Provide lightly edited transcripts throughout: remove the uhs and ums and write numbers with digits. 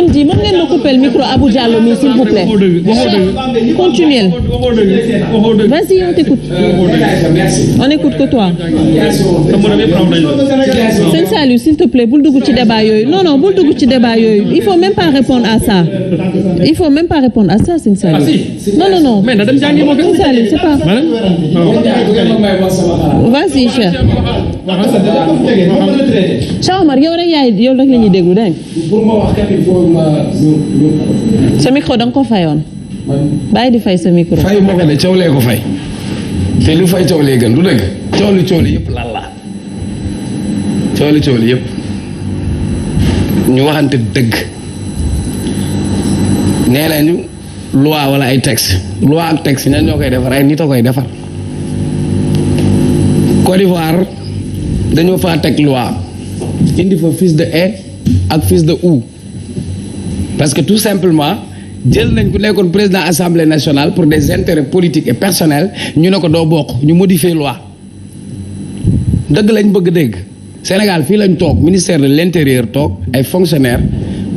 MD mën ngeen ma couper le micro Abou Diallo mi s'il vous plaît. Continuez. Vas-y, on t'écoute. On écoute que toi. Sëñ Saliou s'il te plaît bul dugg ci débat yooyu non bul dugg ci débat yooyu il faut même pas répondre à ça. Il faut même pas répondre à ça sëñ Saliou. Non. mais na dem jàngi moo gën. Sëñ Saliou c'est pas. Vas-y Cheikh. Cheikh Omar yow rek la ñuy déglu dégg pour ma wax kat il faut ma sa micro da nga ko fayoon. bàyyi di fay sa micro. fay moo ko de coow lee ko fay te lu fay coow lee gën du dëgg coow li yëpp lan la coow li yëpp ñu waxante dëgg nee nañu loi wala ay texte loi ak texte ñan ñoo koy defar ay nit a koy defar Côte d'Ivoire dañoo faa teg loi indi fa fils de haie ak fils de ou parce que tout simplement jël nañ ku nekkoon président assemblée nationale pour des intérêts politiques et personnels ñu ne ko doo bokk ñu modifier loi dëgg lañ bëgg dégg Sénégal fii lañ toog ministère de l'intérieur toog ay fonctionnaires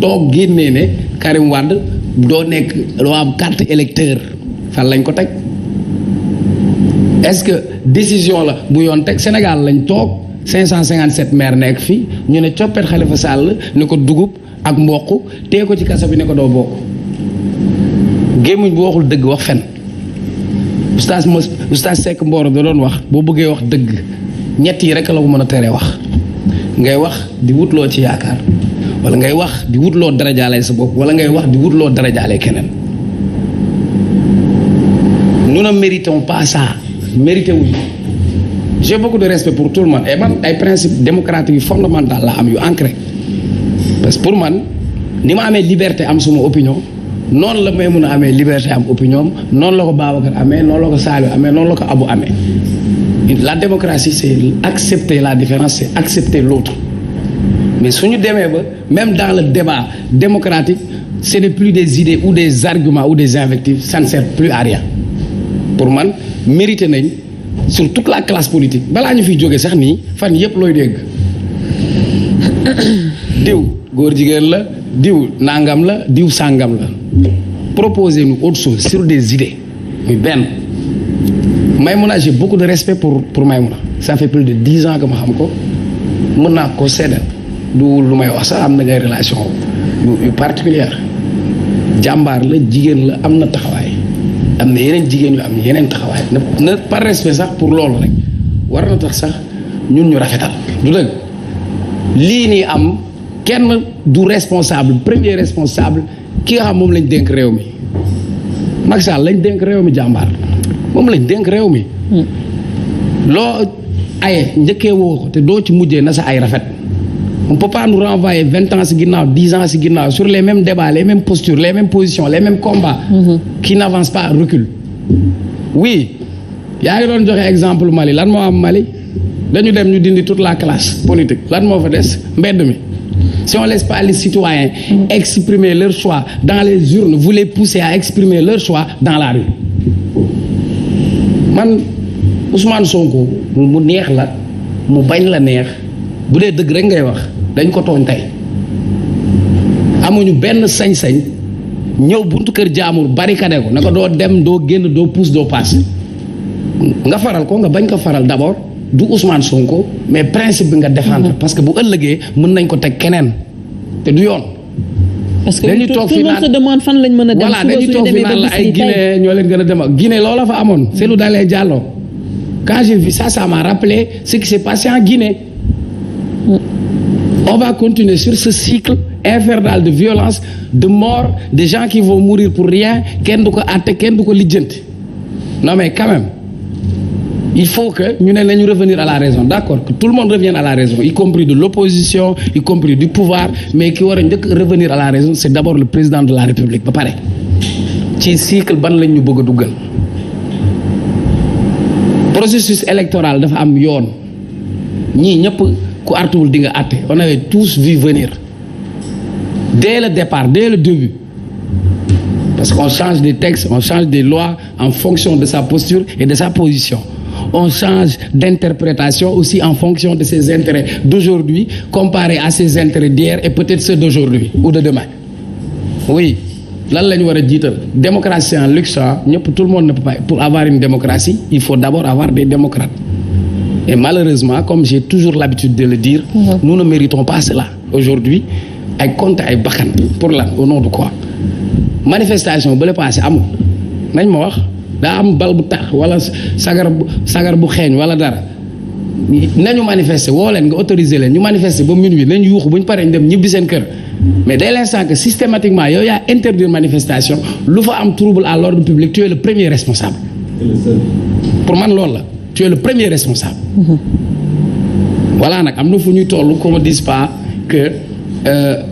toog génnee ne Karim Wade doo nekk loo am carte électeur fan lañ ko teg est-ce que décision la bu yoon teg Sénégal lañ toog 557 maires nekk fii ñu ne coppet Khalifa Sall ne ko dugub ak mboq tee ko ci kasa bi ne ko doo bokk gémmiñ bu waxul dëgg wax fen oustaz Seck Mboro da doon wax boo bëggee wax dëgg ñett yi rek la ko mën a teree wax ngay wax di wutloo ci yaakaar wala ngay wax di wutloo darajaale sa bopp wala ngay wax di wutloo darajaale keneen nous ne méritons pas ça mérité wuñu j'ai beaucoup de respect pour tout le monde et man ay principes démocratiques yu fondamental la am yu ancré parce que pour man ni ma amee liberté am suma opinion noonu la may mun a amee liberté am opinion noonu la ko Babacar amee noonu la ko Saliou amee noonu la ko Abou amee la démocratie c'est accepter la différence c'est accepter l'autre mais suñu demee ba même dans le débat démocratique ce n'est plus des idées ou des arguments ou des invectives ça ne sert plus à rien pour man mérité nañ sur toute la classe politique balaa ñu fiy jógee sax nii fan yëpp looy dégg diw góor jigéen la diw nangam la diw sàngam la proposez-nous autre chose sur des idées muy benn Maïmouna j'ai beaucoup de respect pour Maïmouna ça fait plus de 10 ans que ma xam ko mën naa ko seddal du lu may wax sax am na ngay relation yu particulière jàmbaar la jigéen la am na taxawaay am na yeneen jigéen yu am yeneen taxawaay na par respect sax pour loolu rek war na tax sax ñun ñu rafetal du dëgg lii nii am kenn du responsable premier responsable ki nga xam moom lañ dénk réew mi Macky Sall lañ dénk réew mi jàmbaar moom lañ dénk réew mi loo aye njëkkee woo ko te doo ci mujjee na sa ay rafet on peut pas nous renvoyer 20 ans si ginnaaw 10 ans si ginnaaw sur les mêmes débats les mêmes postures les mêmes positions les mêmes combats qui n'avancent pas recul oui yaa ngi doon joxe exemple Mali lan moo am Mali dañu dem ñu dindi toute la classe politique lan moo fa des mbedd mi si on laisse pas les citoyens exprimer leur choix dans les urnes vous les poussez à exprimer leur choix dans la rue man Ousmane Sonko mu neex la mu bañ la neex bu dee dëgg rek ngay wax dañ ko tooñ tey amuñu benn sañ-sañ ñëw buntu kër jaamur barricade ko ne ko doo dem doo génn doo pousse doo passe nga faral ko nga bañ ko faral d'abord du Ousmane Sonko mais principe bi nga défendre parce que bu ëllëgee mën nañ ko teg keneen te du yoon. parce que tout le monde se demande fan lañ mën a dem. voilà dañuy toog fi naan la ay Guinée ñoo leen gën a dem ak Guinée loola fa amoon. Cellou Dalein Diallo quand j'ai vu ça m'a rappelé ce qui s'est passé en Guinée. On va continuer sur ce cycle infernal de violence de mort des gens qui vont mourir pour rien kenn du ko àtte kenn du ko lijjanti non mais quand même. Il faut que ñu ne nañu revenir à la raison d'accord que tout le monde revienne à la raison y compris de l'opposition y compris du pouvoir mais ki war a njëkk revenir à la raison c'est d'abord le président de la République ba pare ci cycle ban lañ ñu bëgg a duggal processus électoral dafa am yoon ñii ñëpp ku artuwul di nga àtte on avait tous vu venir dès le départ dès le début parce qu'on change des textes on change des lois en fonction de sa posture et de sa position on change d'interprétation aussi en fonction de ses intérêts d'aujourd'hui comparé à ses intérêts d'hier et peut-être ceux d'aujourd'hui ou de demain. Oui, lan la ñu war a jiital démocratie en luxe ñëpp tout le monde ne peut pas pour avoir une démocratie il faut d'abord avoir des démocrates et malheureusement comme j'ai toujours l'habitude de le dire nous ne méritons pas cela aujourd'hui ay compte ay bakkan pour lan au nom de quoi manifestation ba le passé amul nañ ma wax daa am bal bu tax wala sagar bu xeeñ wala dara nañu manifester woo leen nga autoriser leen ñu manifester ba minuit nañ yuuxu bu ñu paree ñu dem ñibbi seen kër mais dès l'instant que systématiquement yow yaa interdire manifestation lu fa am trouble à l'ordre public tu es le premier responsable pour man loolu la tu es le premier responsable voilà nag am na fu ñuy toll qu'on me dise pas que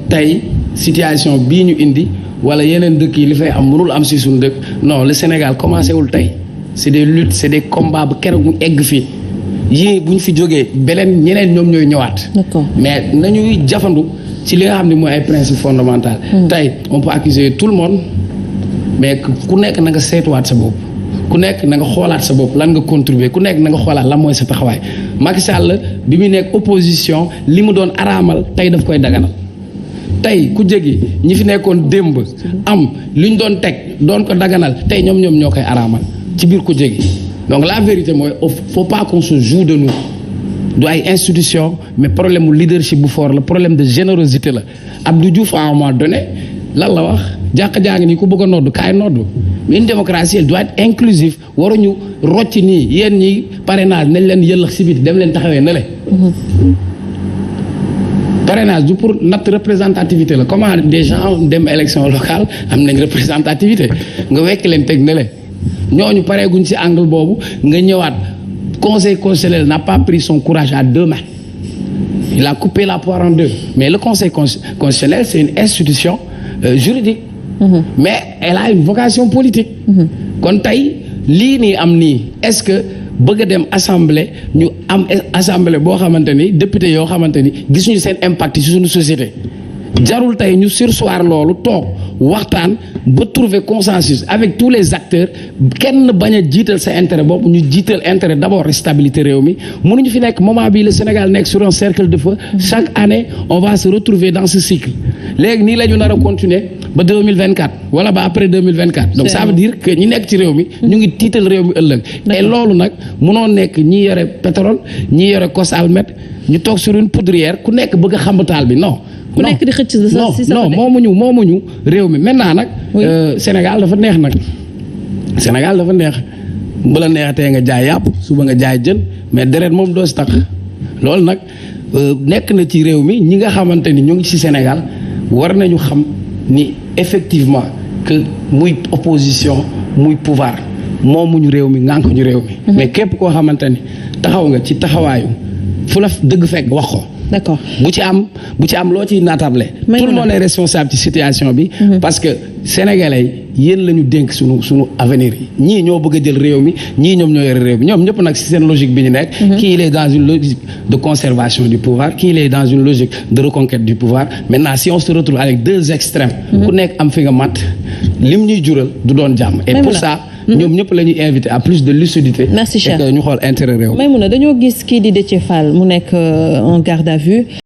tey situation bii ñu indi wala yeneen dëkk yi li fay am mënul am si suñu dëkk non le Sénégal commencé wul tey c'est des luttes c'est des combats ba keroog mu egg fii yii bu ñu fi jógee beneen ñeneen ñoom ñooy ñëwaat. D'accord. Mais nañuy jafandu ci li nga xam ne mooy ay principes fondamentaux. Tey on peut accuser tout le monde mais ku nekk na nga seetuwaat sa bopp ku nekk na nga xoolaat sa bopp lan nga contribuer ku nekk na nga xoolaat lan mooy sa taxawaay Macky Sall bi mu nekk opposition li mu doon araamal tey daf koy daganal. tey ku jégi ñi fi nekkoon démb am li ñu doon teg doon ko daganal tey ñoom ñoo koy araamal ci biir ku jégi donc la vérité mooy faut pas qu'on se joue de nous du ay institution mais problème mu leadership bu fort la problème de générosité la Abdou Diouf à un moment donné lan la wax jàkka jaa ngi nii ku bëgg a noddu kaay noddu mais une démocratie elle doit être inclusive waruñu rocc nii yéen ñi parrainage nañ leen yëllax si biti dem leen taxawee ne le parrainage du pour natt représentativité la comment des gens dem élection locale am nañ représentativité nga wekk leen teg ne le ñooñu pareeguñ ci angle boobu nga ñëwaat conseil constitutionnel n'a pas pris son courage à deux mains il a coupé la poire en deux mais le conseil constitutionnel c'est une institution juridique mais elle a une vocation politique kon tey lii nii am nii est-ce que bëgg a dem assemblée ñu am assemblée boo xamante ni député yoo xamante ni gisuñu seen impact ci suñu société jarul tey ñu surseoir loolu toog waxtaan ba trouver consensus avec tous les acteurs kenn bañ a jiital sa intérêt bopp ñu jiital intérêt d'abord stabilité réew mi mënuñu fi nekk moment bii le Sénégal nekk sur un cercle de feu chaque année on va se retrouver dans ce cycle léegi nii la ñu nar a continuer ba 2024 wala ba après 2024 donc ça veut dire que ñi nekk ci réew mi ñu ngi tiital réew mi ëllëg et loolu nag mënoo nekk ñi yore pétrole ñi yore cos almet ñu toog sur une poudrière ku nekk bëgg a xambataal bi non ku nekk di xëcc sa non moomuñu réew mi maintenant nag Sénégal dafa neex nag Sénégal dafa neex bu la neexatee nga jaay yàpp suba nga jaay jën mais deret moom doo si tax loolu nag nekk na ci réew mi ñi nga xamante ni ñu ngi ci Sénégal war nañu xam ni effectivement que muy opposition muy pouvoir moomuñu réew mi ngànk ñu réew mi mais képp koo xamante ni taxaw nga ci taxawaayu fu la dëgg fekk wax ko. D'accord. bu ci am loo ciy naatable tout le monde est responsable ci situation bi parce que sénégalais yéen la ñu dénk sunu avenir yi ñii ñoo bëgg a jël réew mi ñii ñoom ñoo yore réew mi ñoom ñëpp nag ci seen logique bi ñu nekk kii il est dans une logique de conservation du pouvoir kii il est dans une logique de reconquête du pouvoir maintenant si on se retrouve avec deux extrêmes ku nekk am fi nga mat lim ñuy jural du doon jàmm et pour ça ñoom ñëpp la ñuy invité à plus de lucidité. Merci cher et que ñu xool intérêt réew. Maïmouna dañoo gis kii di Déthié Fall mu nekk en garde à vue.